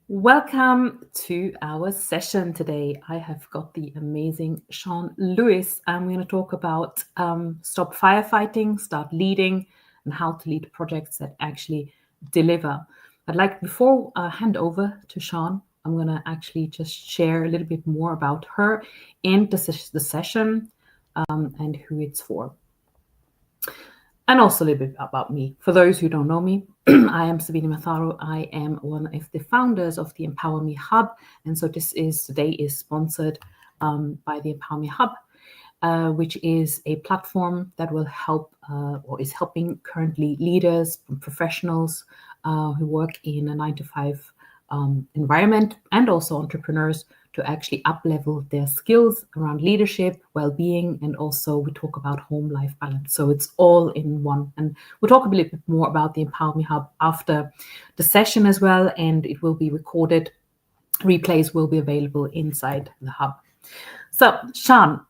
Welcome to our session today. I have got the amazing Sian Lewis. I'm going to talk about stop firefighting, start leading, and how to lead projects that actually deliver. Before I hand over to Sian, I'm going to actually just share a little bit more about her and the session and who it's for. And also a little bit about me. For those who don't know me, I am Sabine Matharo. I am one of the founders of the Empower Me Hub. And so today is sponsored by the Empower Me Hub, which is a platform that will help or is helping currently leaders and professionals who work in a 9-to-5 environment and also entrepreneurs to actually up-level their skills around leadership, well-being, and also we talk about home-life balance. So it's all in one. And we'll talk a little bit more about the Empower Me Hub after the session as well, and it will be recorded. Replays will be available inside the hub. So, Sian,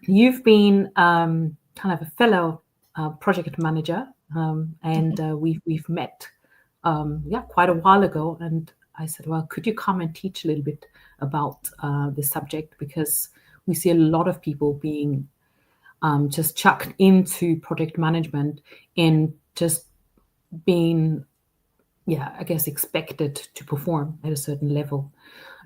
you've been kind of a fellow project manager, and we've met quite a while ago, and I said, well, could you come and teach a little bit about the subject? Because we see a lot of people being just chucked into project management and just being, expected to perform at a certain level.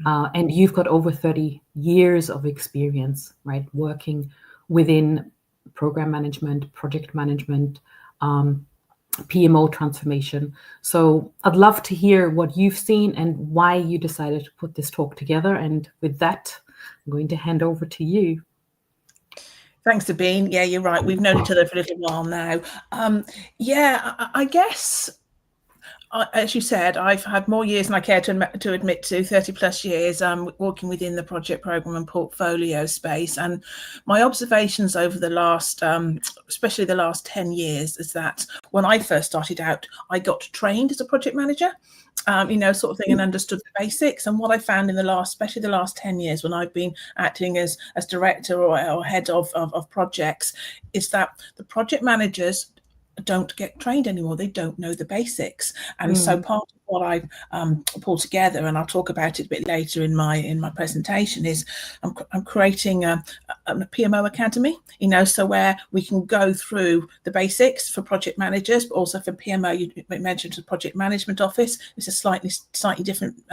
And you've got over 30 years of experience, right, working within program management, project management, PMO transformation. So I'd love to hear what you've seen and why you decided to put this talk together. And with that, I'm going to hand over to you. Thanks, Sabine. Yeah, you're right. We've known each other for a little while now. I guess, as you said, I've had more years than I care to admit to, 30 plus years working within the project program and portfolio space. And my observations over the last, especially the last 10 years, is that when I first started out, I got trained as a project manager, sort of thing, and understood the basics. And what I found in especially the last 10 years when I've been acting as director or head of projects, is that the project managers don't get trained anymore. They don't know the basics. And so part of what I've pulled together, and I'll talk about it a bit later in my presentation, is I'm creating a PMO academy, so where we can go through the basics for project managers, but also for PMO. You mentioned the project management office. It's a slightly different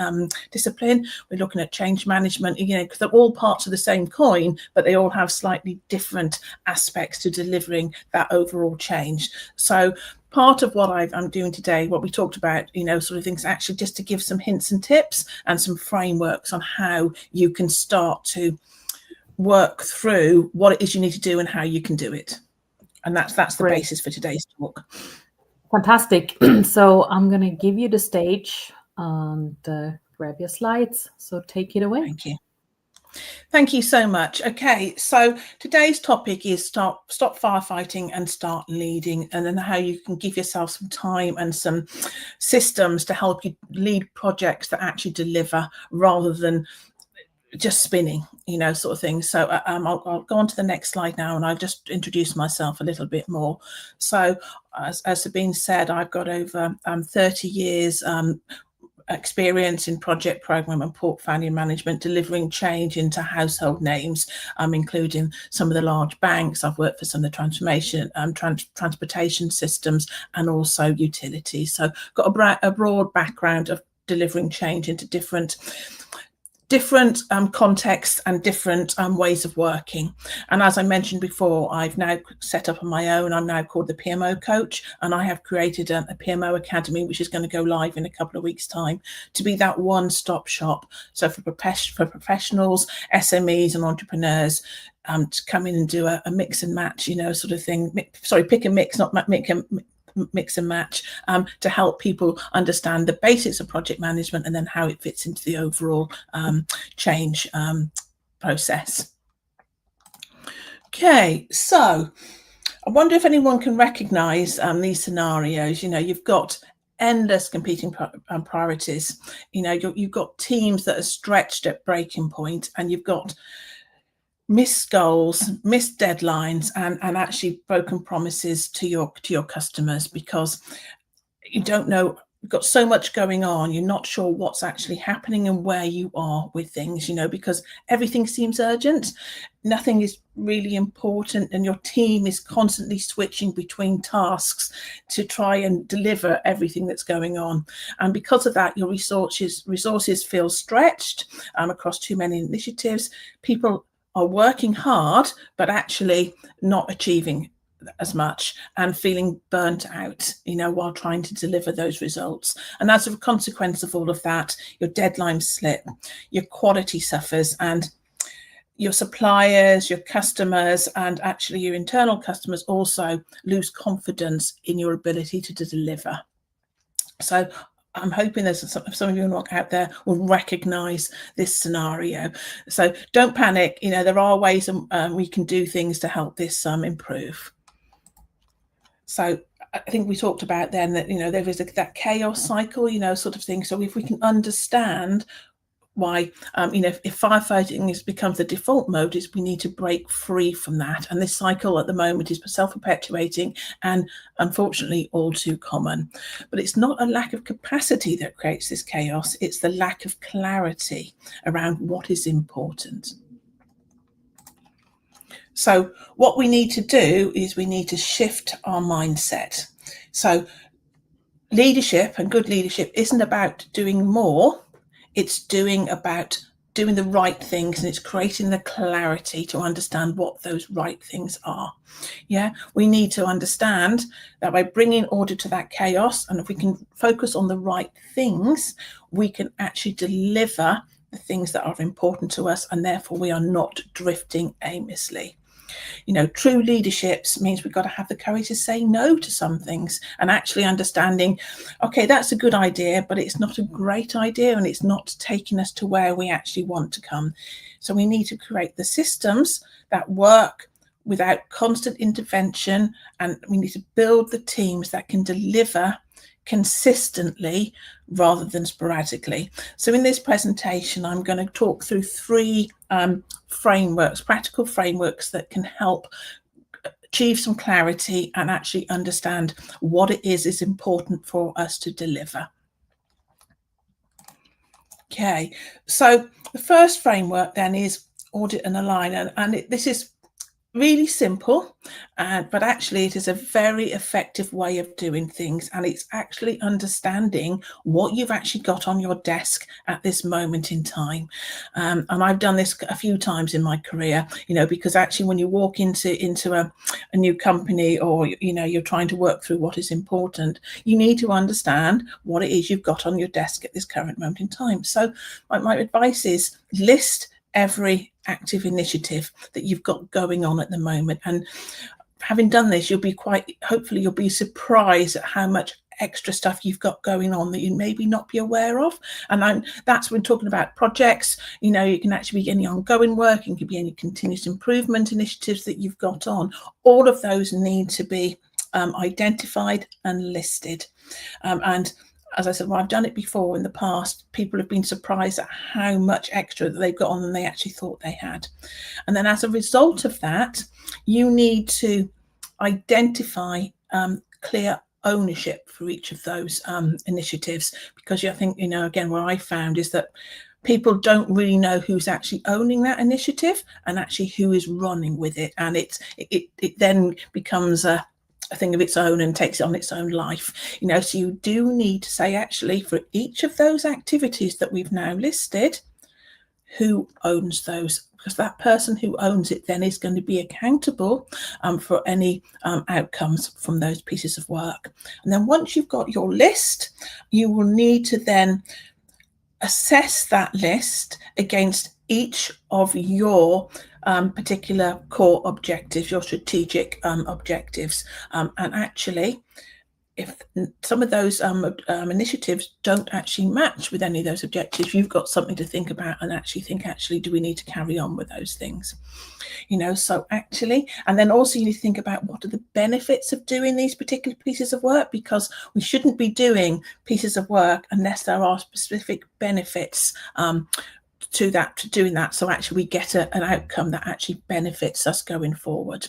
discipline. We're looking at change management, because they're all parts of the same coin, but they all have slightly different aspects to delivering that overall change. So part of what I'm doing today, what we talked about, sort of things, actually just to give some hints and tips and some frameworks on how you can start to work through what it is you need to do and how you can do it. And that's the basis for today's talk. Fantastic. So I'm going to give you the stage and grab your slides. So take it away. Thank you. Thank you so much. Okay, so today's topic is stop firefighting and start leading, and then how you can give yourself some time and some systems to help you lead projects that actually deliver rather than just spinning, sort of thing. So I'll go on to the next slide now, and I'll just introduce myself a little bit more. So as Sabine said, I've got over 30 years experience in project program and portfolio management, delivering change into household names, including some of the large banks. I've worked for some of the transportation systems and also utilities. So got a broad background of delivering change into different contexts and different ways of working. And as I mentioned before, I've now set up on my own. I'm now called the PMO coach, and I have created a PMO academy, which is going to go live in a couple of weeks' time, to be that one-stop shop. So for professionals, SMEs and entrepreneurs, to come in and do a mix and match, sort of thing. Pick and mix, not mix and match, to help people understand the basics of project management and then how it fits into the overall change process. Okay, so I wonder if anyone can recognize these scenarios. You've got endless competing priorities. You've got teams that are stretched at breaking point, and you've got missed goals, missed deadlines, and actually broken promises to your customers, because you don't know you've got so much going on, you're not sure what's actually happening and where you are with things, because everything seems urgent. Nothing is really important, and your team is constantly switching between tasks to try and deliver everything that's going on. And because of that, your resources feel stretched across too many initiatives. People are working hard, but actually not achieving as much and feeling burnt out, while trying to deliver those results. And as a consequence of all of that, your deadlines slip, your quality suffers, and your suppliers, your customers, and actually your internal customers also lose confidence in your ability to deliver. So I'm hoping there's some of you out there will recognize this scenario. So don't panic. There are ways we can do things to help this improve. So I think we talked about then that, there is that chaos cycle, sort of thing. So if we can understand why, if firefighting becomes the default mode, is we need to break free from that. And this cycle at the moment is self-perpetuating and unfortunately all too common. But it's not a lack of capacity that creates this chaos. It's the lack of clarity around what is important. So what we need to do is we need to shift our mindset. So leadership and good leadership isn't about doing more. It's about doing the right things, and it's creating the clarity to understand what those right things are. Yeah, we need to understand that by bringing order to that chaos, and if we can focus on the right things, we can actually deliver the things that are important to us, and therefore we are not drifting aimlessly. True leadership means we've got to have the courage to say no to some things, and actually understanding, okay, that's a good idea, but it's not a great idea, and it's not taking us to where we actually want to come. So we need to create the systems that work without constant intervention, and we need to build the teams that can deliver consistently rather than sporadically. So in this presentation, I'm going to talk through three frameworks, practical frameworks that can help achieve some clarity and actually understand what it is important for us to deliver. Okay, so the first framework then is audit and align, and this is really simple, but actually it is a very effective way of doing things, and it's actually understanding what you've actually got on your desk at this moment in time. And I've done this a few times in my career, because actually when you walk into a new company, or you're trying to work through what is important, you need to understand what it is you've got on your desk at this current moment in time. So my advice is list every active initiative that you've got going on at the moment. And having done this, hopefully you'll be surprised at how much extra stuff you've got going on that you maybe not be aware of. And that's when talking about projects, you can actually be any ongoing work, and could be any continuous improvement initiatives that you've got on. All of those need to be identified and listed. And as I said, I've done it before in the past. People have been surprised at how much extra that they've got on than they actually thought they had. And then as a result of that, you need to identify clear ownership for each of those initiatives, because I think, again, what I found is that people don't really know who's actually owning that initiative and actually who is running with it. And it then becomes a thing of its own and takes it on its own life. So you do need to say, actually, for each of those activities that we've now listed, who owns those, because that person who owns it then is going to be accountable for any outcomes from those pieces of work. And then once you've got your list, you will need to then assess that list against each of your particular core objectives, your strategic objectives. And actually, if some of those initiatives don't actually match with any of those objectives, you've got something to think about and actually think, do we need to carry on with those things? So actually, and then also you need to think about what are the benefits of doing these particular pieces of work, because we shouldn't be doing pieces of work unless there are specific benefits to doing that. So actually we get an outcome that actually benefits us going forward.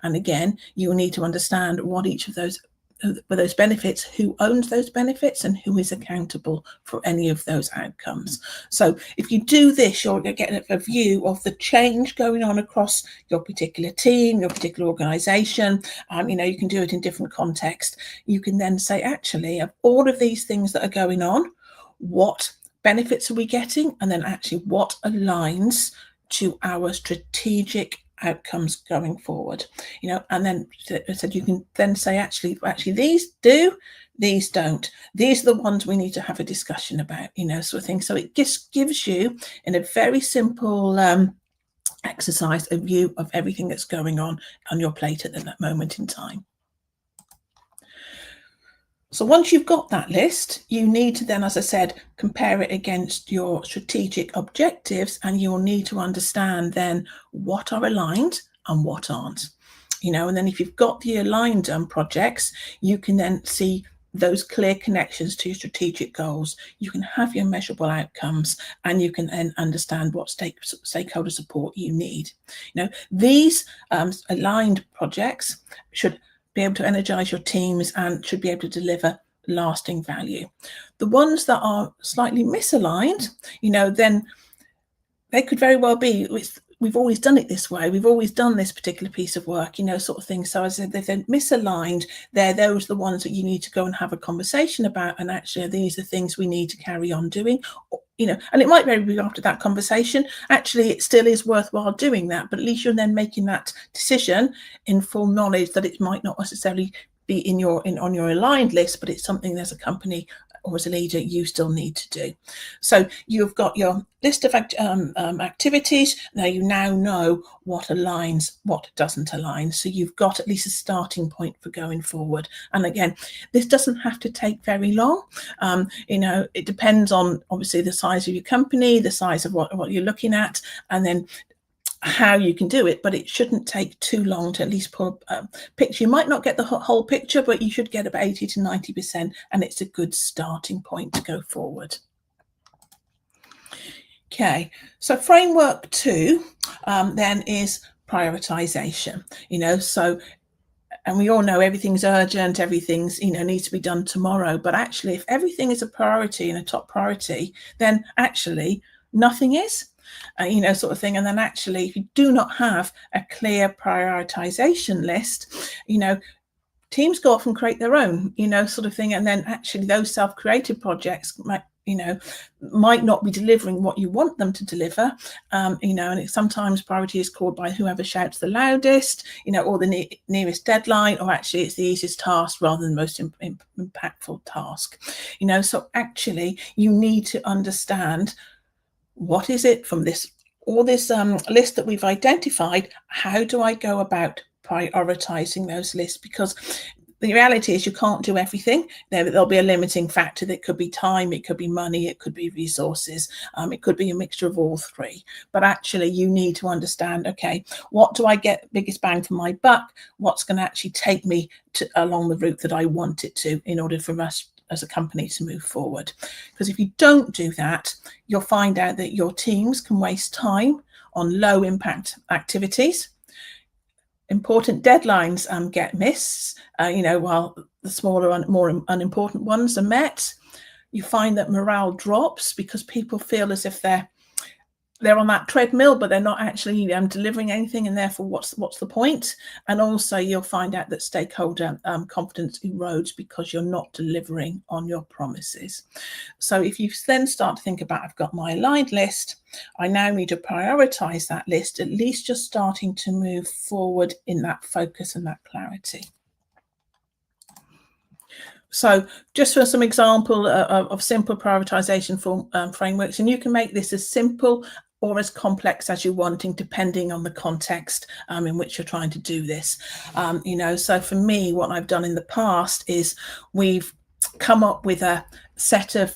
And again, you will need to understand what each of those those benefits, who owns those benefits, and who is accountable for any of those outcomes. So if you do this, you're getting a view of the change going on across your particular team, your particular organization. You can do it in different contexts. You can then say, actually, of all of these things that are going on, what benefits are we getting? And then actually what aligns to our strategic outcomes going forward, and then said you can then say actually these do, these don't, these are the ones we need to have a discussion about, sort of thing. So it just gives you, in a very simple exercise, a view of everything that's going on your plate at that moment in time. So once you've got that list, you need to then, as I said, compare it against your strategic objectives, and you'll need to understand then what are aligned and what aren't. And then if you've got the aligned projects, you can then see those clear connections to your strategic goals. You can have your measurable outcomes, and you can then understand what stakeholder support you need. These aligned projects should be able to energize your teams and should be able to deliver lasting value. The ones that are slightly misaligned, then they could very well be, we've always done it this way, we've always done this particular piece of work, sort of thing. So as I said, if they're misaligned, those are the ones that you need to go and have a conversation about, and actually these are things we need to carry on doing. And it might very be after that conversation, actually it still is worthwhile doing that, but at least you're then making that decision in full knowledge that it might not necessarily be on your aligned list, but it's something as a company or as a leader you still need to do. So you've got your list of activities. Now you know what aligns, what doesn't align. So you've got at least a starting point for going forward. And again, this doesn't have to take very long. It depends on obviously the size of your company, the size of what you're looking at, and then how you can do it, but it shouldn't take too long to at least pull a picture. You might not get the whole picture, but you should get about 80 to 90%, and it's a good starting point to go forward. Okay, so framework 2 then is prioritization. And we all know everything's urgent, everything's needs to be done tomorrow, but actually if everything is a priority and a top priority, then actually nothing is. Sort of thing. And then actually, if you do not have a clear prioritization list, teams go off and create their own, sort of thing. And then actually those self-created projects might not be delivering what you want them to deliver, and sometimes priority is called by whoever shouts the loudest, or the nearest deadline, or actually it's the easiest task rather than the most impactful task. So actually you need to understand, what is it from this list that we've identified? How do I go about prioritizing those lists? Because the reality is you can't do everything. There'll be a limiting factor. That could be time, it could be money, it could be resources, it could be a mixture of all three. But actually you need to understand, okay, what do I get biggest bang for my buck? What's going to actually take me along the route that I want it to, in order for us as a company to move forward? Because if you don't do that, you'll find out that your teams can waste time on low impact activities. Important deadlines get missed, while the smaller and more unimportant ones are met. You find that morale drops because people feel as if they're on that treadmill, but they're not actually delivering anything, and therefore what's the point? And also you'll find out that stakeholder confidence erodes because you're not delivering on your promises. So if you then start to think about, I've got my aligned list, I now need to prioritize that list, at least just starting to move forward in that focus and that clarity. So just for some example of simple prioritization frameworks, and you can make this as simple or as complex as you're wanting, depending on the context in which you're trying to do this. So for me, what I've done in the past is we've come up with a set of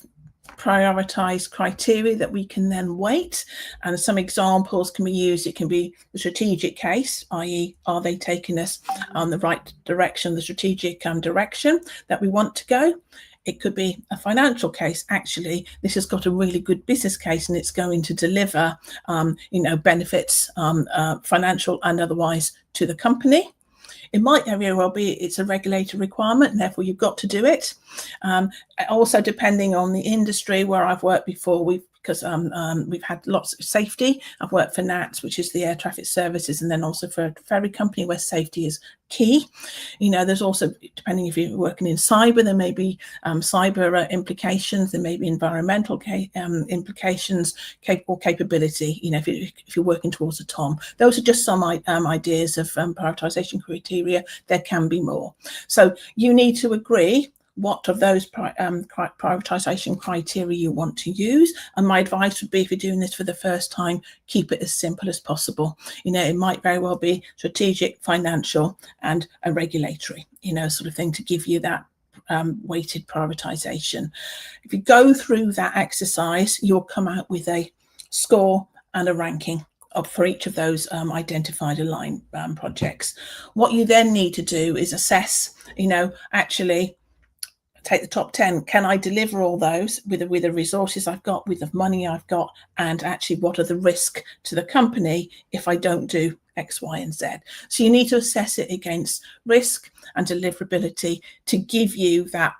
prioritized criteria that we can then weight, and some examples can be used. It can be the strategic case, i.e. are they taking us on the right direction, the strategic direction that we want to go. It could be a financial case. Actually, this has got a really good business case and it's going to deliver benefits, financial and otherwise, to the company. It might very well be it's a regulatory requirement, and therefore you've got to do it. Also, depending on the industry where I've worked before, because we've had lots of safety. I've worked for NATS, which is the Air Traffic Services, and then also for a ferry company where safety is key. There's also, depending if you're working in cyber, there may be cyber implications, there may be environmental implications, or capability, if you're working towards a TOM. Those are just some ideas of prioritisation criteria. There can be more. So you need to agree what of those prioritisation criteria you want to use. And my advice would be, if you're doing this for the first time, keep it as simple as possible. It might very well be strategic, financial, and a regulatory, sort of thing, to give you that weighted prioritisation. If you go through that exercise, you'll come out with a score and a ranking for each of those identified aligned projects. What you then need to do is assess, actually, take the top 10. Can I deliver all those with the resources I've got, with the money I've got, and actually what are the risks to the company if I don't do X, Y, and Z? So you need to assess it against risk and deliverability to give you that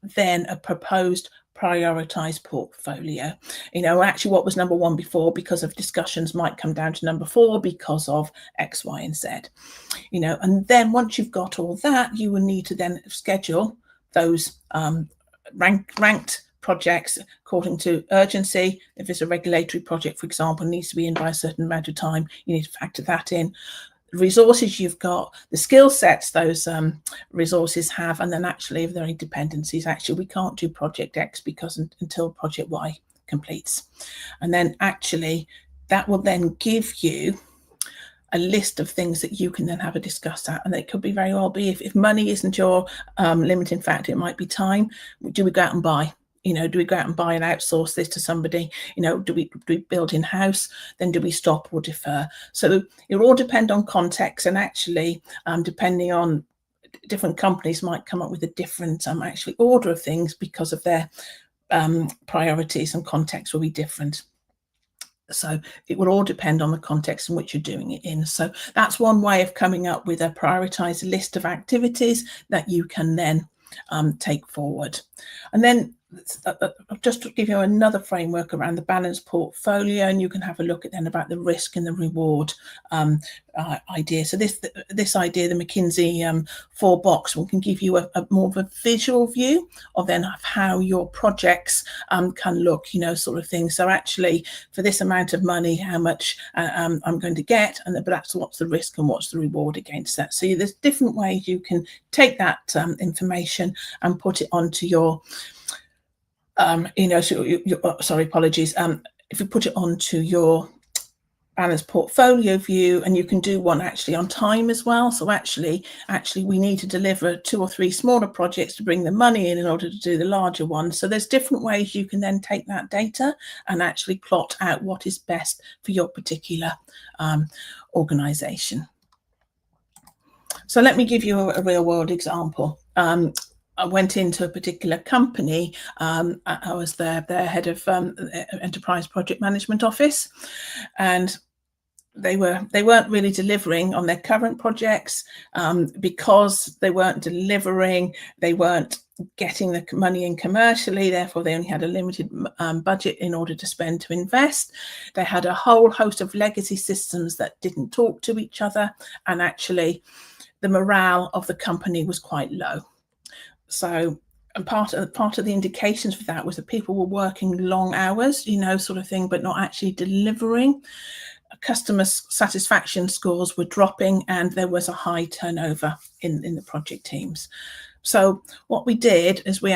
then a proposed prioritized portfolio. Actually what was number 1 before, because of discussions, might come down to number 4 because of X, Y, and Z. And then once you've got all that, you will need to then schedule those ranked projects according to urgency. If it's a regulatory project, for example, needs to be in by a certain amount of time, you need to factor that in. The resources you've got, the skill sets those resources have, and then actually if there are any dependencies, actually we can't do project X because until project Y completes. And then actually that will then give you a list of things that you can then have a discuss at. And it could be very well be, if money isn't your limiting factor, it might be time. Do we go out and buy? Do we go out and buy and outsource this to somebody? Do we build in-house? Then do we stop or defer? So it all depend on context, and actually depending on different companies might come up with a different actually order of things because of their priorities, and context will be different. So it will all depend on the context in which you're doing it in. So that's one way of coming up with a prioritized list of activities that you can then take forward. And then just to give you another framework around the balanced portfolio, and you can have a look at then about the risk and the reward idea. So this idea, the McKinsey 4-box, can give you a more of a visual view of then of how your projects can look, sort of thing. So actually, for this amount of money, how much I'm going to get, but that's what's the risk and what's the reward against that. So there's different ways you can take that information and put it onto your sorry, apologies. If you put it onto your balanced portfolio view, and you can do one actually on time as well. So actually we need to deliver 2 or 3 smaller projects to bring the money in order to do the larger one. So there's different ways you can then take that data and actually plot out what is best for your particular organization. So let me give you a real world example. I went into a particular company. I was their head of enterprise project management office, and they weren't really delivering on their current projects because they weren't delivering. They weren't getting the money in commercially. Therefore, they only had a limited budget in order to spend to invest. They had a whole host of legacy systems that didn't talk to each other, and actually, the morale of the company was quite low. So, and part of the indications for that was that people were working long hours, sort of thing, but not actually delivering. Customer satisfaction scores were dropping, and there was a high turnover in the project teams. So what we did is we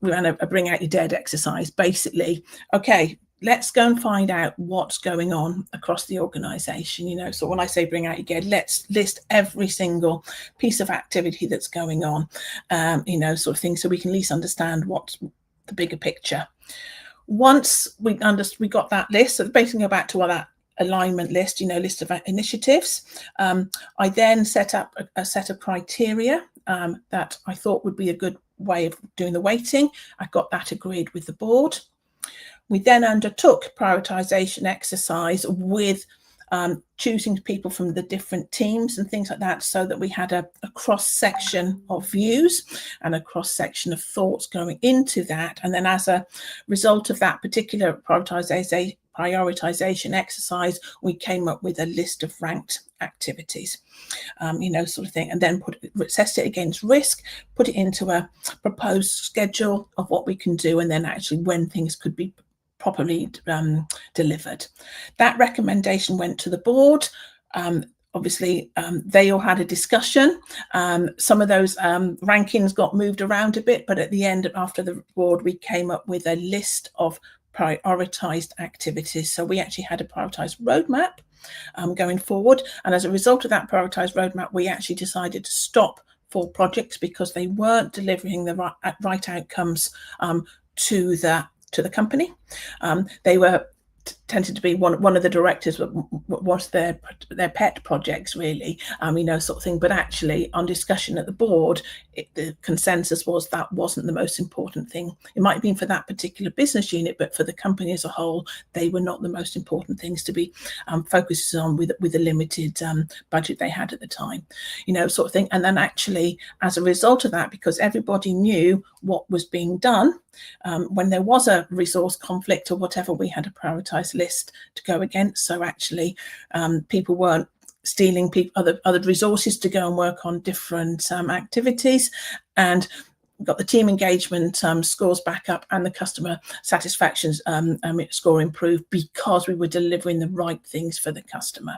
ran a bring out your dead exercise. Basically, okay, let's go and find out what's going on across the organization. So when I say bring out your dead, let's list every single piece of activity that's going on, sort of thing, so we can at least understand what's the bigger picture. Once we got that list, so basically go back to that alignment list, list of initiatives. I then set up a set of criteria that I thought would be a good way of doing the weighting. I got that agreed with the board. We then undertook prioritization exercise with choosing people from the different teams and things like that, so that we had a cross-section of views and a cross-section of thoughts going into that. And then as a result of that particular prioritization exercise, we came up with a list of ranked activities, sort of thing, and then assessed it against risk, put it into a proposed schedule of what we can do, and then actually when things could be properly delivered. That recommendation went to the board. Obviously, they all had a discussion. Some of those rankings got moved around a bit, but at the end, after the board, we came up with a list of prioritized activities. So we actually had a prioritized roadmap going forward. And as a result of that prioritized roadmap, we actually decided to stop 4 projects because they weren't delivering the right outcomes to the company. They were tended to be one of the directors was their pet projects, really, sort of thing. But actually, on discussion at the board, the consensus was that wasn't the most important thing. It might have been for that particular business unit, but for the company as a whole, they were not the most important things to be focused on with the limited budget they had at the time, sort of thing. And then actually, as a result of that, because everybody knew what was being done, when there was a resource conflict or whatever, we had a prioritized list to go against. So actually, people weren't stealing other resources to go and work on different activities, and got the team engagement scores back up, and the customer satisfaction score improved because we were delivering the right things for the customer.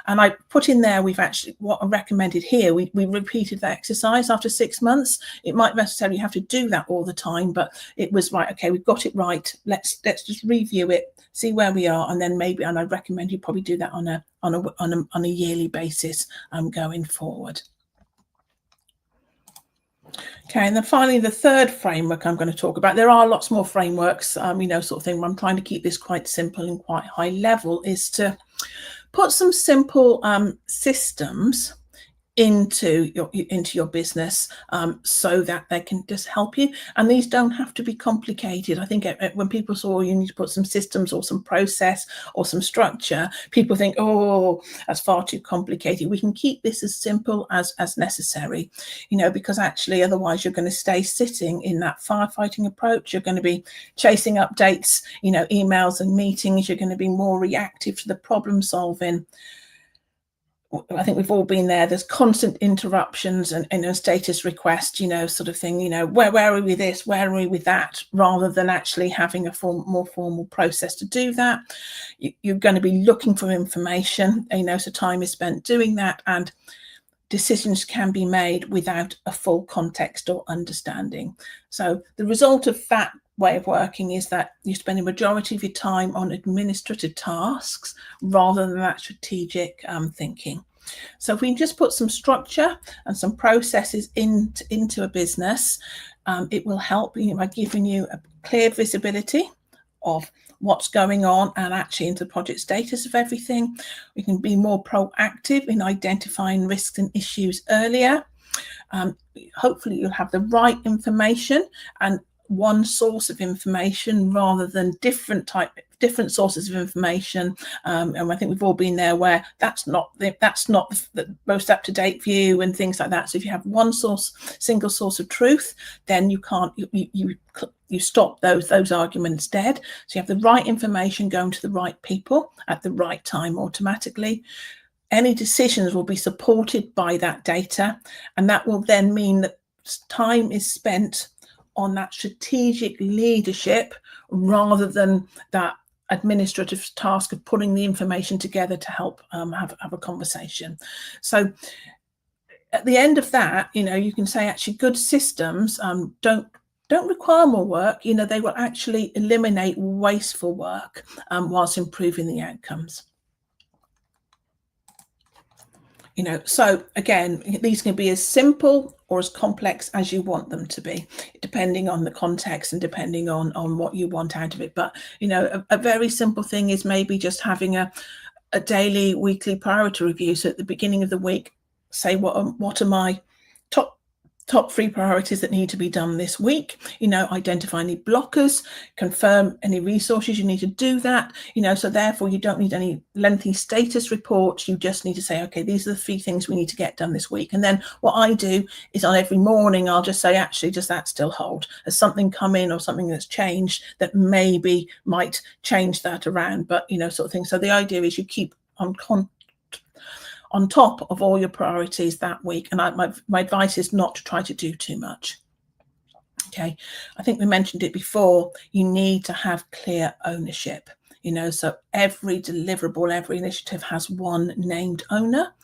And I put in there, we've actually, what I recommended here, we repeated that exercise after 6 months. It might necessarily have to do that all the time, but it was right. Okay, we've got it right. Let's just review it, see where we are, and then maybe, and I recommend you probably do that on a yearly basis going forward. Okay, and then finally, the third framework I'm going to talk about, there are lots more frameworks, sort of thing, but I'm trying to keep this quite simple and quite high level, is to put some simple systems into your business so that they can just help you. And these don't have to be complicated. I think when people saw you need to put some systems or some process or some structure, people think, oh, that's far too complicated. We can keep this as simple as necessary, because actually otherwise you're going to stay sitting in that firefighting approach. You're going to be chasing updates, emails and meetings. You're going to be more reactive to the problem solving. I think we've all been there. There's constant interruptions and status requests, sort of thing, where are we with this? Where are we with that? Rather than actually having a more formal process to do that. You're going to be looking for information, so time is spent doing that, and decisions can be made without a full context or understanding. So the result of that way of working is that you spend a majority of your time on administrative tasks rather than that strategic thinking. So if we just put some structure and some processes into a business, it will help by giving you a clear visibility of what's going on and actually into the project status of everything. We can be more proactive in identifying risks and issues earlier. Hopefully you'll have the right information and one source of information rather than different sources of information, and I think we've all been there where that's not the most up-to-date view and things like that. So if you have one single source of truth, then you can't you stop those arguments dead. So you have the right information going to the right people at the right time automatically. Any decisions will be supported by that data, and that will then mean that time is spent on that strategic leadership rather than that administrative task of putting the information together to help have a conversation. So at the end of that, you can say actually good systems don't require more work. They will actually eliminate wasteful work whilst improving the outcomes. So again, these can be as simple or as complex as you want them to be, depending on the context and depending on what you want out of it. But, a very simple thing is maybe just having a daily, weekly priority review. So at the beginning of the week, say what are my top top 3 priorities that need to be done this week. Identify any blockers, confirm any resources you need to do that. So therefore you don't need any lengthy status reports. You just need to say, okay, these are the 3 things we need to get done this week. And then what I do is on every morning, I'll just say, actually, does that still hold? Has something come in or something that's changed that maybe might change that around, but, sort of thing. So the idea is you keep on top of all your priorities that week. And my advice is not to try to do too much. Okay, I think we mentioned it before. You need to have clear ownership. So every deliverable, every initiative has one named owner.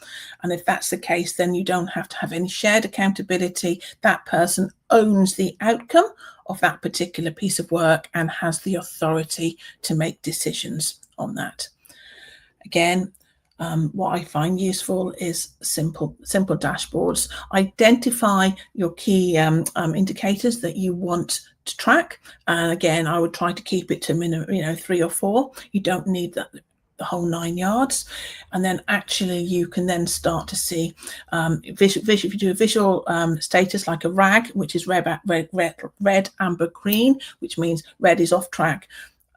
And if that's the case, then you don't have to have any shared accountability. That person owns the outcome of that particular piece of work and has the authority to make decisions on that. Again, what I find useful is simple dashboards. Identify your key indicators that you want to track. And again, I would try to keep it to minimum, 3 or 4. You don't need the whole 9 yards. And then actually you can then start to see if you do a visual status like a RAG, which is red, amber, green, which means red is off track,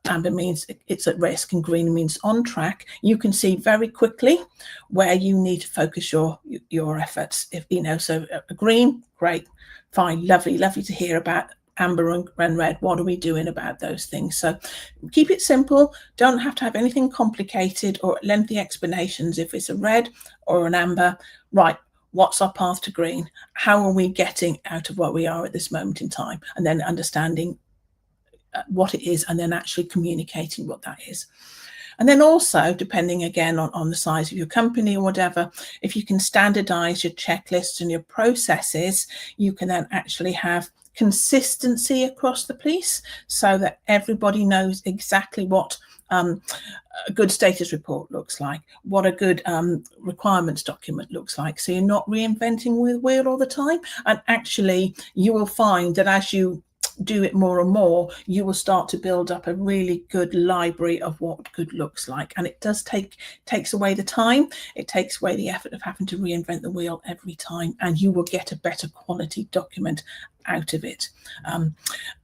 amber means it's at risk, and green means on track. You can see very quickly where you need to focus your efforts. So green, great, fine, lovely to hear about. Amber and red, what are we doing about those things? So keep it simple. Don't have to have anything complicated or lengthy explanations. If it's a red or an amber, right, what's our path to green? How are we getting out of what we are at this moment in time? And then understanding what it is, and then actually communicating what that is. And then also, depending again on the size of your company or whatever, if you can standardize your checklists and your processes, you can then actually have consistency across the piece so that everybody knows exactly what a good status report looks like, what a good requirements document looks like. So you're not reinventing the wheel all the time. And actually, you will find that as you do it more and more, you will start to build up a really good library of what good looks like. And it does takes away the time. It takes away the effort of having to reinvent the wheel every time, and you will get a better quality document out of it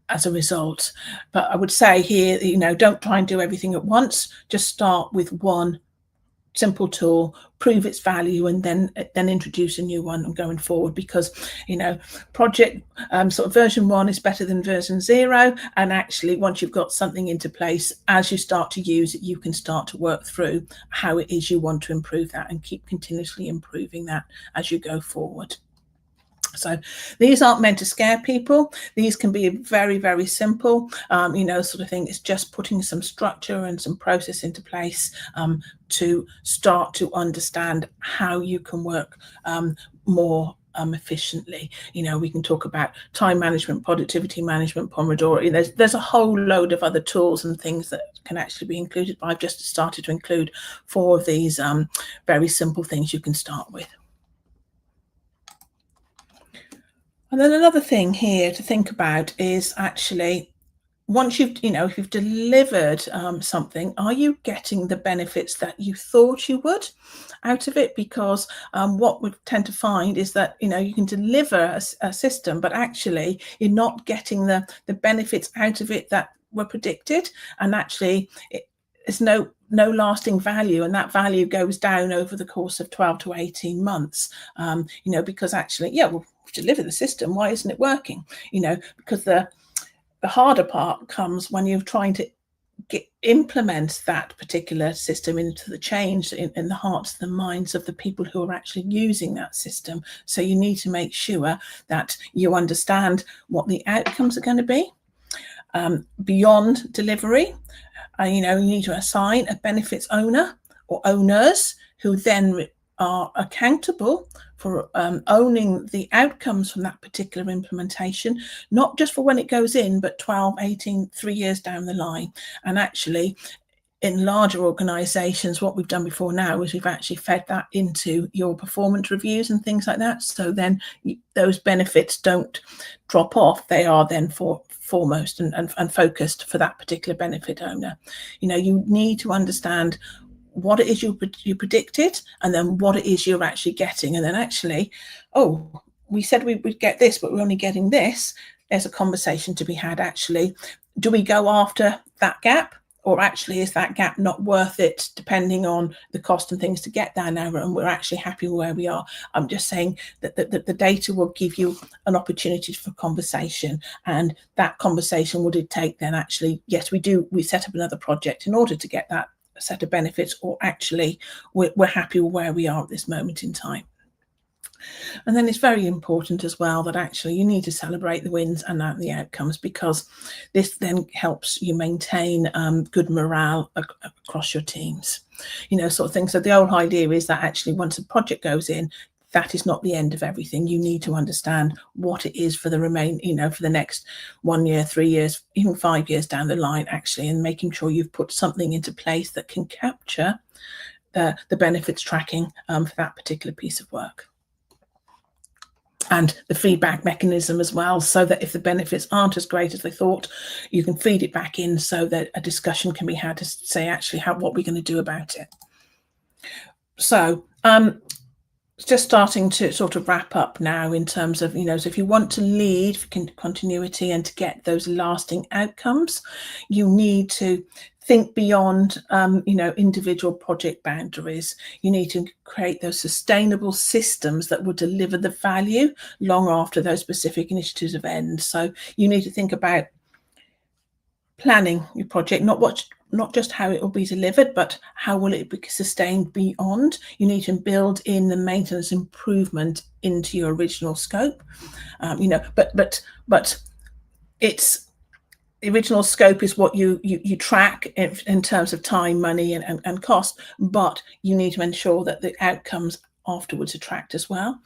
as a result. But I would say here, don't try and do everything at once. Just start with one simple tool, prove its value, and then introduce a new one and going forward, because project sort of version 1 is better than version 0. And actually, once you've got something into place, as you start to use it, you can start to work through how it is you want to improve that and keep continuously improving that as you go forward. So these aren't meant to scare people. These can be very, very simple, sort of thing. It's just putting some structure and some process into place to start to understand how you can work more efficiently. We can talk about time management, productivity management, Pomodoro. There's a whole load of other tools and things that can actually be included, but I've just started to include 4 of these very simple things you can start with. And then another thing here to think about is actually, once if you've delivered something, are you getting the benefits that you thought you would out of it? Because what we tend to find is that, you can deliver a system, but actually you're not getting the benefits out of it that were predicted. And actually it's no lasting value, and that value goes down over the course of 12 to 18 months, because actually, we've delivered the system, why isn't it working? Because the harder part comes when you're trying to implement that particular system into the change in the hearts and the minds of the people who are actually using that system. So you need to make sure that you understand what the outcomes are going to be beyond delivery. You need to assign a benefits owner or owners who then are accountable for owning the outcomes from that particular implementation, not just for when it goes in, but 12, 18, 3 years down the line. And actually, in larger organizations, what we've done before now is we've actually fed that into your performance reviews and things like that. So then those benefits don't drop off. They are then foremost and focused for that particular benefit owner. You need to understand what it is you predicted, and then what it is you're actually getting, and then actually, we said we would get this, but we're only getting this. There's a conversation to be had. Actually, do we go after that gap, or actually is that gap not worth it, depending on the cost and things to get there now, and we're actually happy where we are? I'm just saying that the data will give you an opportunity for conversation, and that conversation will dictate then actually, yes, we set up another project in order to get that set of benefits, or actually we're happy with where we are at this moment in time. And then it's very important as well that actually you need to celebrate the wins and the outcomes, because this then helps you maintain good morale across your teams, sort of thing. So the whole idea is that actually once a project goes in, that is not the end of everything. You need to understand what it is for the for the next 1 year, 3 years, even 5 years down the line, actually, and making sure you've put something into place that can capture the benefits tracking for that particular piece of work. And the feedback mechanism as well, so that if the benefits aren't as great as they thought, you can feed it back in so that a discussion can be had to say actually what we're going to do about it. So just starting to sort of wrap up now in terms of, so if you want to lead for continuity and to get those lasting outcomes, you need to think beyond, individual project boundaries. You need to create those sustainable systems that will deliver the value long after those specific initiatives have ended. So you need to think about planning your project, not just how it will be delivered, but how will it be sustained beyond. You need to build in the maintenance improvement into your original scope, but it's the original scope is what you track in terms of time, money, and cost, but you need to ensure that the outcomes afterwards are tracked as well.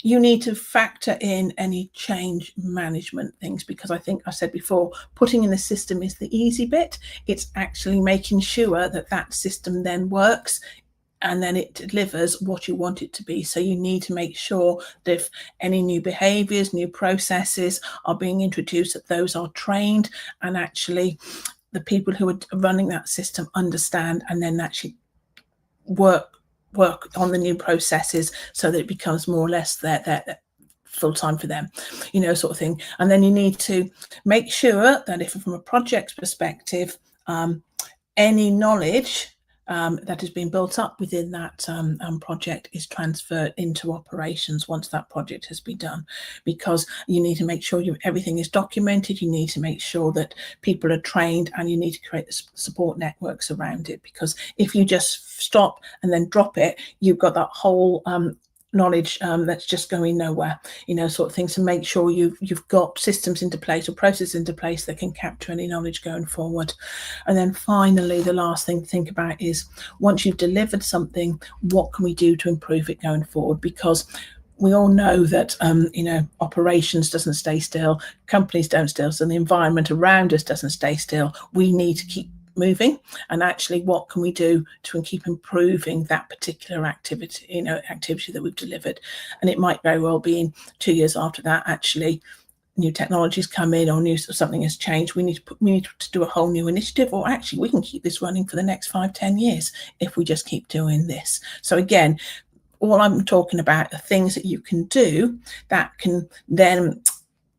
You need to factor in any change management things, because I think I said before, putting in the system is the easy bit. It's actually making sure that system then works and then it delivers what you want it to be. So you need to make sure that if any new behaviors, new processes are being introduced, that those are trained, and actually the people who are running that system understand and then actually work on the new processes so that it becomes more or less their full time for them, sort of thing. And then you need to make sure that if from a project perspective, any knowledge that has been built up within that project is transferred into operations once that project has been done, because you need to make sure everything is documented. You need to make sure that people are trained, and you need to create the support networks around it, because if you just stop and then drop it, you've got that whole knowledge that's just going nowhere, sort of thing. So make sure you've got systems into place or processes into place that can capture any knowledge going forward. And then finally, the last thing to think about is, once you've delivered something, what can we do to improve it going forward? Because we all know that operations doesn't stay still, companies don't stay still, and the environment around us doesn't stay still. We need to keep moving, and actually what can we do to keep improving that particular activity that we've delivered. And it might very well be in 2 years after that, actually new technologies come in, or something has changed. We need to do a whole new initiative, or actually we can keep this running for the next 5-10 years if we just keep doing this. So again, all I'm talking about are things that you can do that can then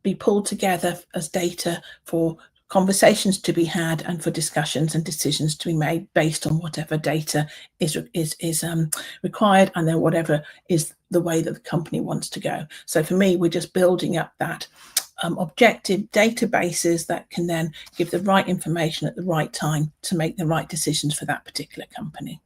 be pulled together as data for conversations to be had and for discussions and decisions to be made based on whatever data is required, and then whatever is the way that the company wants to go. So for me, we're just building up that objective databases that can then give the right information at the right time to make the right decisions for that particular company.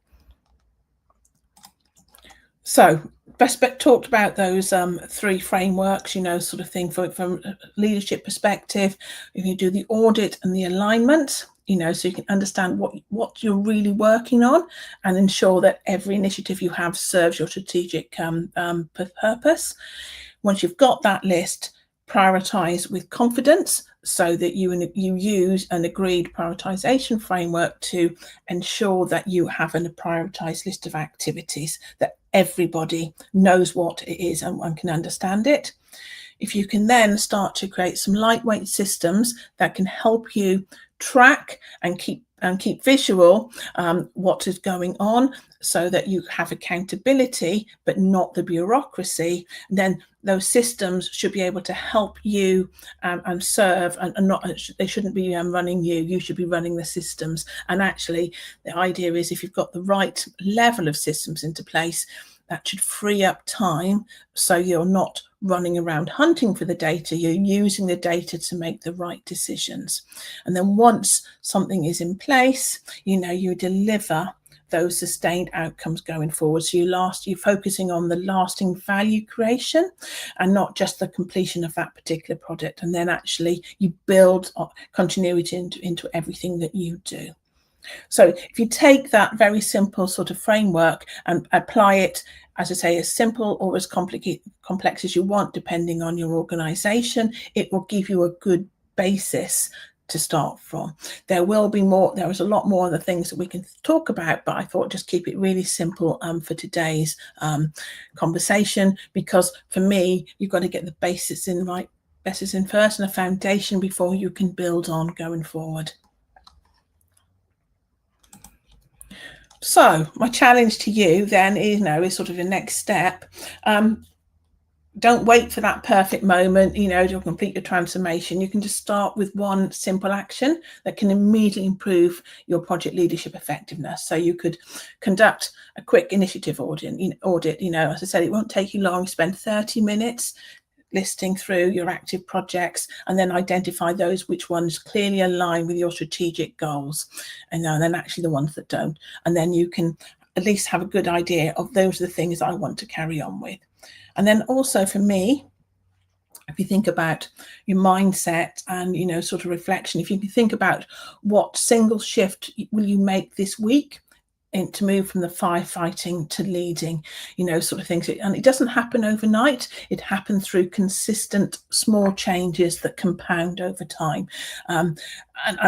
So best talked about those 3 frameworks, sort of thing, from a leadership perspective. If you do the audit and the alignment, so you can understand what you're really working on, and ensure that every initiative you have serves your strategic purpose. Once you've got that list, prioritize with confidence, so that you use an agreed prioritization framework to ensure that you have a prioritized list of activities that everybody knows what it is and can understand it. If you can then start to create some lightweight systems that can help you track and keep and keep visual what is going on, so that you have accountability but not the bureaucracy. And then those systems should be able to help you and serve, and not, they shouldn't be running you should be running the systems. And actually the idea is, if you've got the right level of systems into place, that should free up time, so you're not running around hunting for the data, you're using the data to make the right decisions. And then once something is in place, you deliver those sustained outcomes going forward. So you're focusing on the lasting value creation and not just the completion of that particular project. And then actually you build continuity into everything that you do. So if you take that very simple sort of framework and apply it, as I say, as simple or as complex as you want, depending on your organization, it will give you a good basis to start from. There is a lot more other things that we can talk about, but I thought just keep it really simple for today's conversation, because for me, you've got to get the basics in first, and a foundation before you can build on going forward. So my challenge to you then is sort of the next step. Don't wait for that perfect moment, to complete your transformation. You can just start with one simple action that can immediately improve your project leadership effectiveness. So you could conduct a quick initiative audit. As I said, it won't take you long. Spend 30 minutes listing through your active projects, and then identify those which ones clearly align with your strategic goals, and then actually the ones that don't. And then you can at least have a good idea of those are the things I want to carry on with. And then also for me, if you think about your mindset and, sort of reflection, if you can think about what single shift will you make this week to move from the firefighting to leading, sort of things. And it doesn't happen overnight. It happens through consistent small changes that compound over time. And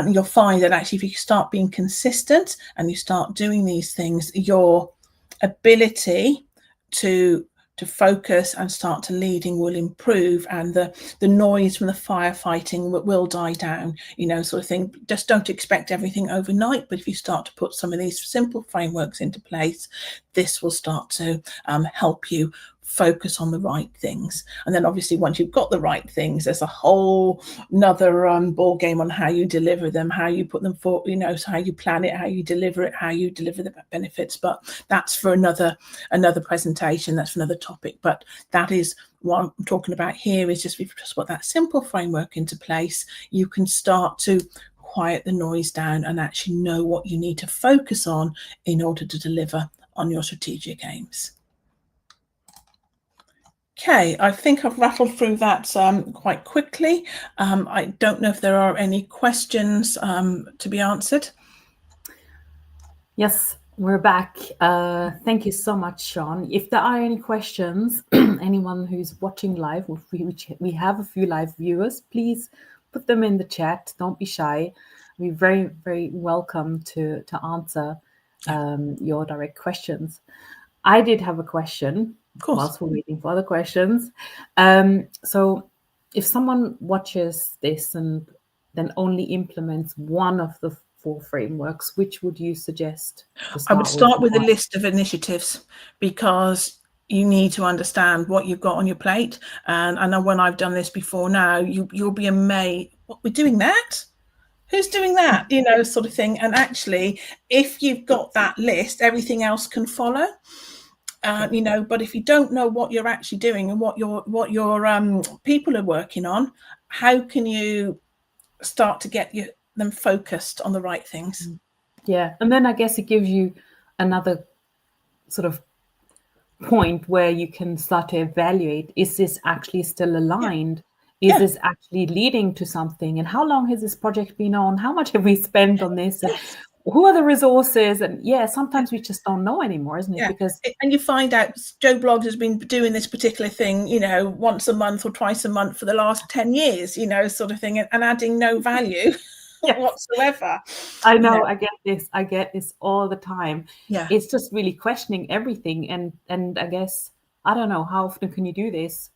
you'll find that actually, if you start being consistent and you start doing these things, your ability to focus and start to leading will improve, and the noise from the firefighting will die down, sort of thing. Just don't expect everything overnight, but if you start to put some of these simple frameworks into place, this will start to help you focus on the right things. And then obviously once you've got the right things, there's a whole another ball game on how you deliver them, how you put them for, so how you plan it, how you deliver it, how you deliver the benefits. But that's for another presentation, that's for another topic. But that is what I'm talking about here, is just, we've just put that simple framework into place. You can start to quiet the noise down and actually know what you need to focus on in order to deliver on your strategic aims. Okay, I think I've rattled through that quite quickly. I don't know if there are any questions to be answered. Yes, we're back. Thank you so much, Sian. If there are any questions, anyone who's watching live, we have a few live viewers, please put them in the chat. Don't be shy. We're very, very welcome to answer your direct questions. I did have a question. Of course. Whilst we're waiting for other questions. So if someone watches this and then only implements one of the 4 frameworks, which would you suggest to start? I would start with a list of initiatives, because you need to understand what you've got on your plate. And I know when I've done this before now, you'll be amazed. What, we're doing that? Who's doing that? Sort of thing. And actually, if you've got that list, everything else can follow. But if you don't know what you're actually doing and what your people are working on, how can you start to get them focused on the right things? Yeah, and then I guess it gives you another sort of point where you can start to evaluate: is this actually still aligned? Yeah. Is this actually leading to something? And how long has this project been on? How much have we spent on this? Yes. Who are the resources? And sometimes we just don't know anymore, isn't it? Yeah. Because and you find out Joe Bloggs has been doing this particular thing, once a month or twice a month for the last 10 years, sort of thing, and adding no value whatsoever. I know. I get this all the time. Yeah. It's just really questioning everything. And I guess, I don't know, how often can you do this?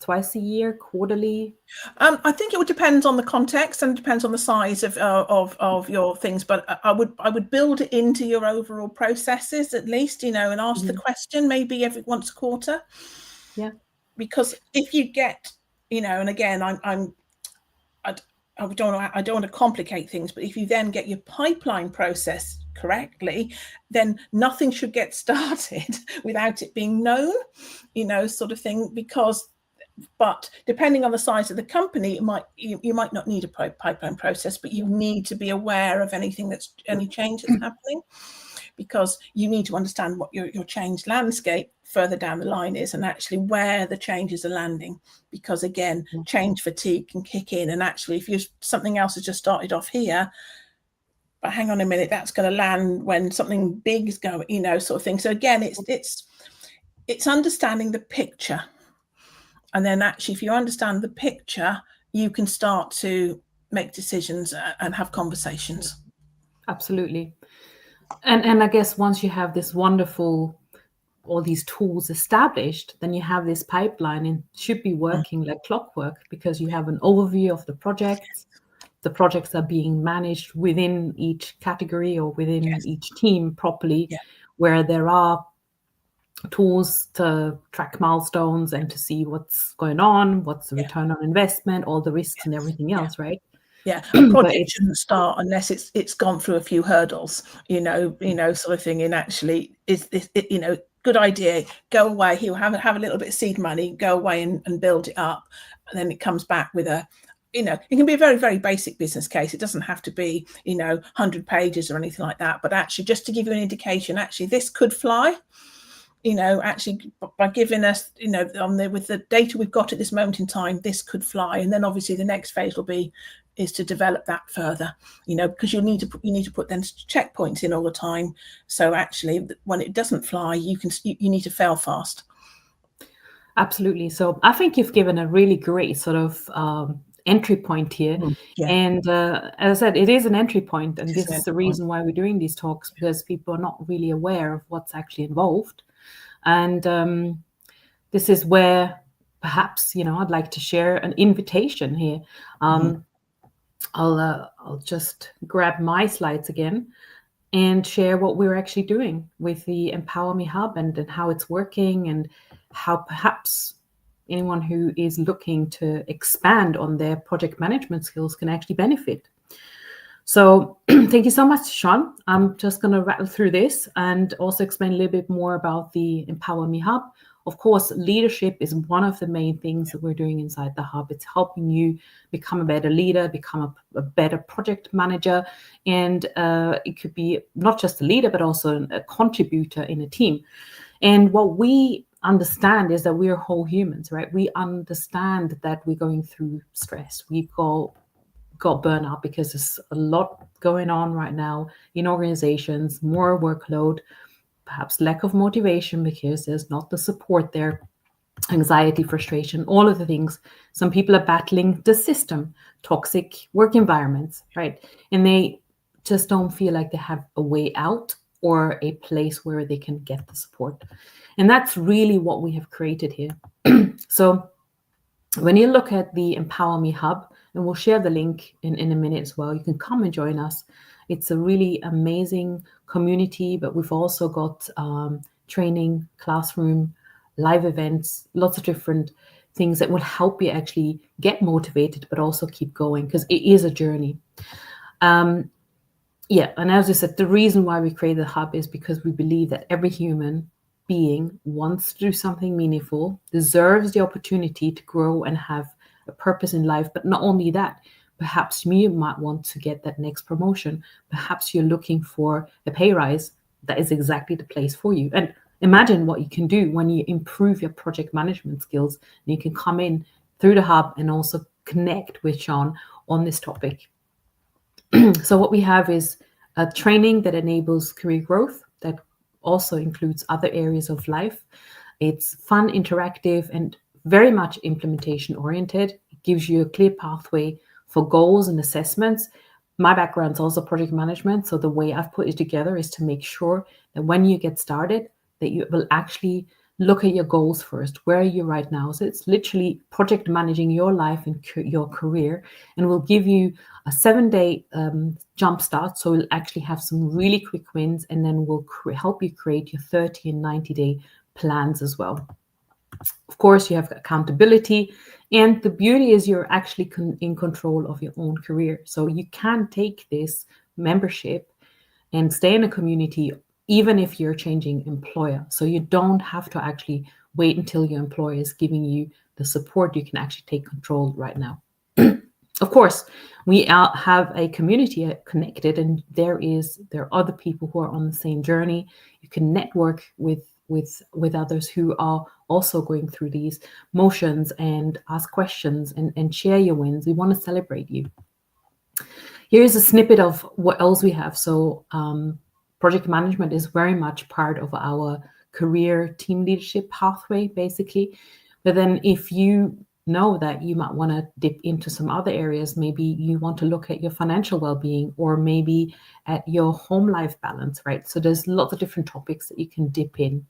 twice a year, quarterly? I think it would depend on the context and depends on the size of your things. But I would build it into your overall processes at least, and ask the question maybe every once a quarter. Yeah. Because if you get, and again, I don't want to complicate things, but if you then get your pipeline process correctly, then nothing should get started without it being known, sort of thing. But depending on the size of the company, you might not need a pipeline process, but you need to be aware of any change that's happening, because you need to understand what your change landscape further down the line is, and actually where the changes are landing. Because again, change fatigue can kick in, and actually if something else has just started off here, but hang on a minute, that's going to land when something big is going, sort of thing. So again, it's understanding the picture. And then actually, if you understand the picture, you can start to make decisions and have conversations. Absolutely. And I guess once you have this wonderful, all these tools established, then you have this pipeline and should be working like clockwork, because you have an overview of the projects. The projects are being managed within each category or within each team properly, where there are tools to track milestones and to see what's going on, what's the return on investment, all the risks and everything else, right? Yeah, a project shouldn't start unless it's gone through a few hurdles, sort of thing. And actually, is this, good idea? Go away. He'll have a little bit of seed money. Go away and build it up, and then it comes back with a. It can be a very, very basic business case. It doesn't have to be, 100 pages or anything like that. But actually, just to give you an indication, actually, this could fly. Actually, by giving us, with the data we've got at this moment in time, this could fly. And then obviously the next phase is to develop that further, because you need to put then checkpoints in all the time. So actually, when it doesn't fly, you need to fail fast. Absolutely. So I think you've given a really great sort of entry point here. And as I said, it is an entry point, and this is the reason why we're doing these talks, because people are not really aware of what's actually involved. And this is where perhaps, I'd like to share an invitation here. I'll just grab my slides again and share what we're actually doing with the Empower Me Hub and how it's working, and how perhaps anyone who is looking to expand on their project management skills can actually benefit. So thank you so much, Sian. I'm just going to rattle through this and also explain a little bit more about the Empower Me Hub. Of course, leadership is one of the main things that we're doing inside the hub. It's helping you become a better leader, become a better project manager. And it could be not just a leader, but also a contributor in a team. And what we understand is that we are whole humans, right? We understand that we're going through stress. We've got burnout because there's a lot going on right now in organizations, more workload, perhaps lack of motivation because there's not the support there, anxiety, frustration, all of the things. Some people are battling the system, toxic work environments, right? And they just don't feel like they have a way out or a place where they can get the support. And that's really what we have created here. So when you look at the Empower Me Hub, and we'll share the link in a minute as well, you can come and join us. It's a really amazing community, but we've also got training, classroom, live events, lots of different things that will help you actually get motivated, but also keep going, because it is a journey. And as I said, the reason why we created the hub is because we believe that every human being wants to do something meaningful, deserves the opportunity to grow and have a purpose in life. But not only that, perhaps you might want to get that next promotion. Perhaps you're looking for a pay rise. That is exactly the place for you. And imagine what you can do when you improve your project management skills. And you can come in through the hub and also connect with Sian on this topic. So what we have is a training that enables career growth that also includes other areas of life. It's fun, interactive, and very much implementation oriented. It gives you a clear pathway for goals and assessments. My background is also project management, so the way I've put it together is to make sure that when you get started, that you will actually look at your goals first. Where are you right now? So it's literally project managing your life and your career, and we'll give you a 7-day jump start. So we'll actually have some really quick wins, and then we'll help you create your 30 and 90-day plans as well. Of course, you have accountability, and the beauty is you're actually in control of your own career. So you can take this membership and stay in a community even if you're changing employer. So you don't have to actually wait until your employer is giving you the support. You can actually take control right now. Of course, we have a community connected, and there are other people who are on the same journey. You can network with others who are also going through these motions and ask questions and share your wins. We want to celebrate you. Here's a snippet of what else we have. So project management is very much part of our career team leadership pathway, basically. But then if you know that you might want to dip into some other areas, maybe you want to look at your financial well-being, or maybe at your home life balance, right? So there's lots of different topics that you can dip in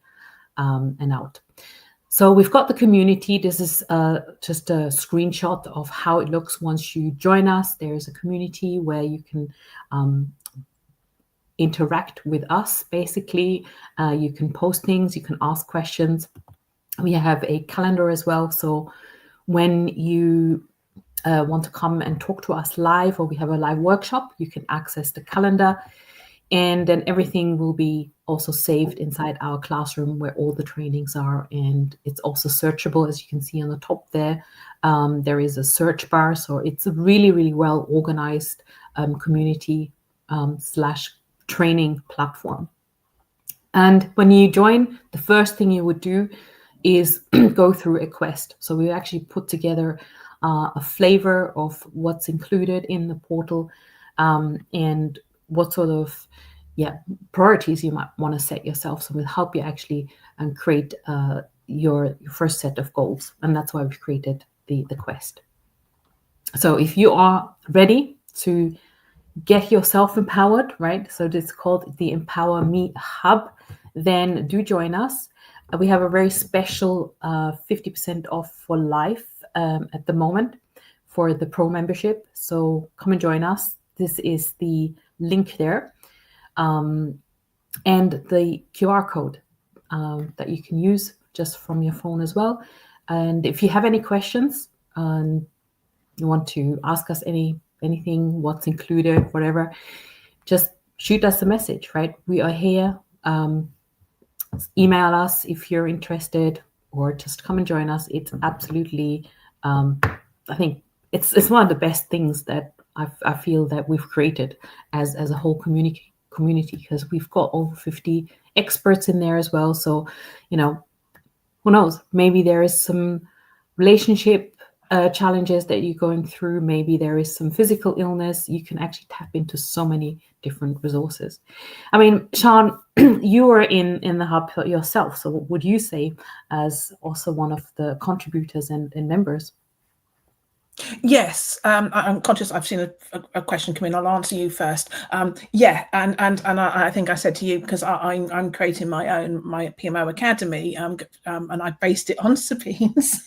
and out. So we've got the community. This is just a screenshot of how it looks once you join us. There's a community where you can interact with us, basically. You can post things, you can ask questions. We have a calendar as well. So when you want to come and talk to us live, or we have a live workshop, you can access the calendar. And then everything will be also saved inside our classroom where all the trainings are. And it's also searchable, as you can see on the top there. There is a search bar. So it's a really, really well organized community / training platform. And when you join, the first thing you would do is go through a quest. So we actually put together a flavor of what's included in the portal, and what sort of priorities you might want to set yourself. So we'll help you actually create your first set of goals. And that's why we've created the quest. So if you are ready to get yourself empowered, right? So this is called the Empower Me Hub, then do join us. We have a very special 50% off for life at the moment for the pro membership. So come and join us. This is the link there, and the QR code that you can use just from your phone as well. And if you have any questions and you want to ask us anything, what's included, whatever, just shoot us a message, right? We are here. Email us if you're interested, or just come and join us. It's absolutely, I think it's one of the best things that I feel that we've created as a whole community, because we've got over 50 experts in there as well. So, who knows, maybe there is some relationship challenges that you're going through. Maybe there is some physical illness. You can actually tap into so many different resources. I mean, Sian, you are in the hub yourself. So what would you say as also one of the contributors and members? Yes, I'm conscious. I've seen a question come in. I'll answer you first. Yeah, and I think I said to you, because I'm creating my PMO Academy, and I based it on Sabine's.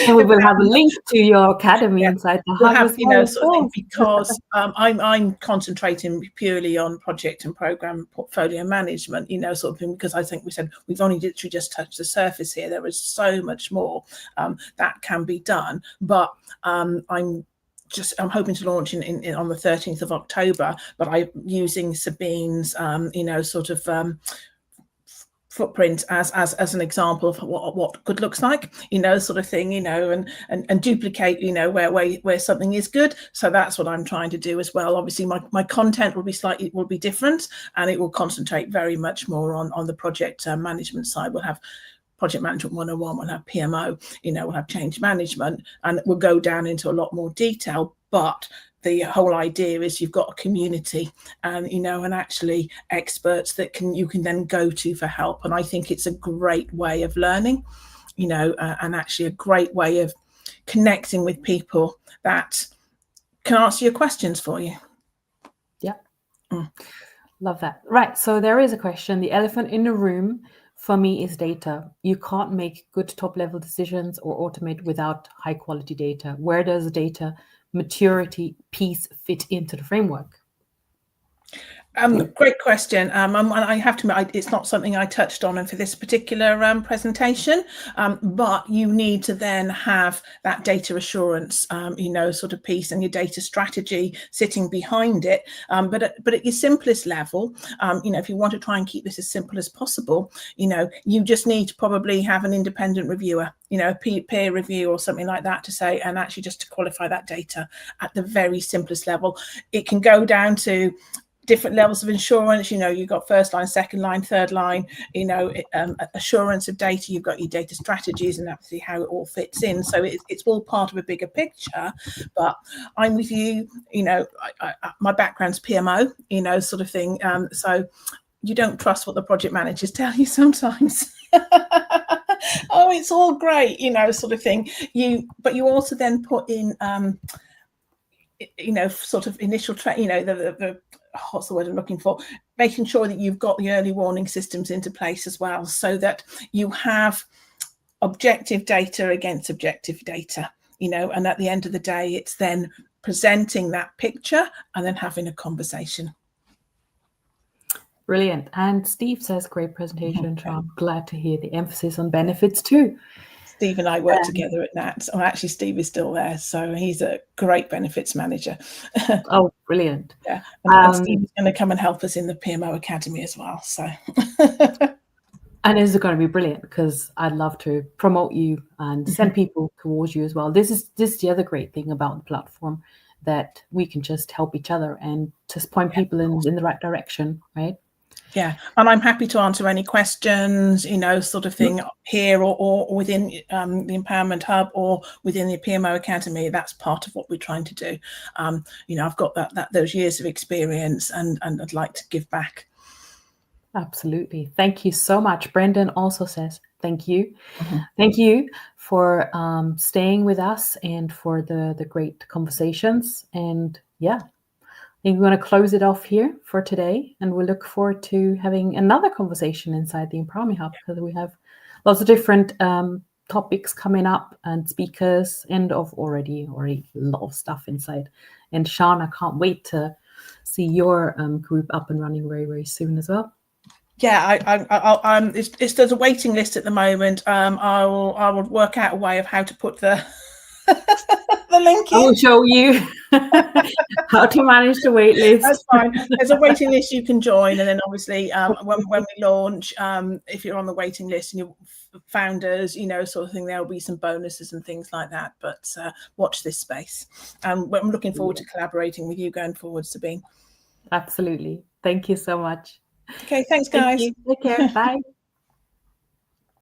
And we will have a link to your academy inside the hub as well. Sort of thing, because I'm concentrating purely on project and program portfolio management, sort of thing, because I think we said we've only literally just touched the surface here. There is so much more that can be done, but I'm hoping to launch in on the 13th of October, but I'm using Sabine's sort of footprint as an example of what good looks like, sort of thing, and duplicate, where something is good. So that's what I'm trying to do as well. Obviously my content will be different, and it will concentrate very much more on the project management side. We'll have Project Management 101, we'll have PMO, we'll have change management, and we'll go down into a lot more detail. But the whole idea is you've got a community and, and actually experts that you can then go to for help. And I think it's a great way of learning, and actually a great way of connecting with people that can answer your questions for you. Yeah. Love that. Right. So there is a question. The elephant in the room for me is data. You can't make good top-level decisions or automate without high-quality data. Where does the data maturity piece fit into the framework? Great question. I have to admit, it's not something I touched on for this particular presentation, but you need to then have that data assurance, sort of piece, and your data strategy sitting behind it. But at your simplest level, if you want to try and keep this as simple as possible, you just need to probably have an independent reviewer, a peer review or something like that to say, and actually just to qualify that data at the very simplest level. It can go down to different levels of insurance. You've got first line, second line, third line, assurance of data. You've got your data strategies and obviously how it all fits in. So it's all part of a bigger picture. But I'm with you. My background's PMO, sort of thing. So you don't trust what the project managers tell you sometimes. Oh, it's all great, sort of thing. But you also then put in, sort of initial, the what's the word I'm looking for, making sure that you've got the early warning systems into place as well, so that you have objective data against objective data, and at the end of the day, it's then presenting that picture and then having a conversation. Brilliant. And Steve says, great presentation. So I'm glad to hear the emphasis on benefits too. Steve and I work together at NAT. Oh, actually, Steve is still there, so he's a great benefits manager. Oh, brilliant. Yeah, and Steve is going to come and help us in the PMO Academy as well. So, and this is going to be brilliant because I'd love to promote you and send people towards you as well. This is the other great thing about the platform, that we can just help each other and just point people in the right direction, right? Yeah, and I'm happy to answer any questions, sort of thing here or within the Empowerment Hub or within the PMO Academy. That's part of what we're trying to do. I've got those years of experience, and I'd like to give back. Absolutely. Thank you so much. Brendan also says thank you. Thank you for staying with us and for the great conversations. And yeah, I think we're going to close it off here for today, and we'll look forward to having another conversation inside the Empowerment Hub, because we have lots of different topics coming up and speakers, and already a lot of stuff inside. And Sian, I can't wait to see your group up and running very, very soon as well. Yeah, there's a waiting list at the moment. I will work out a way of how to put the the link in. I will show you how to manage the wait list. That's fine. There's a waiting list you can join, and then obviously when we launch, if you're on the waiting list and you're founders, sort of thing, there'll be some bonuses and things like that. But watch this space. I'm looking forward to collaborating with you going forward, Sabine. Absolutely. Thank you so much. Okay, thanks, guys. Take care. Bye.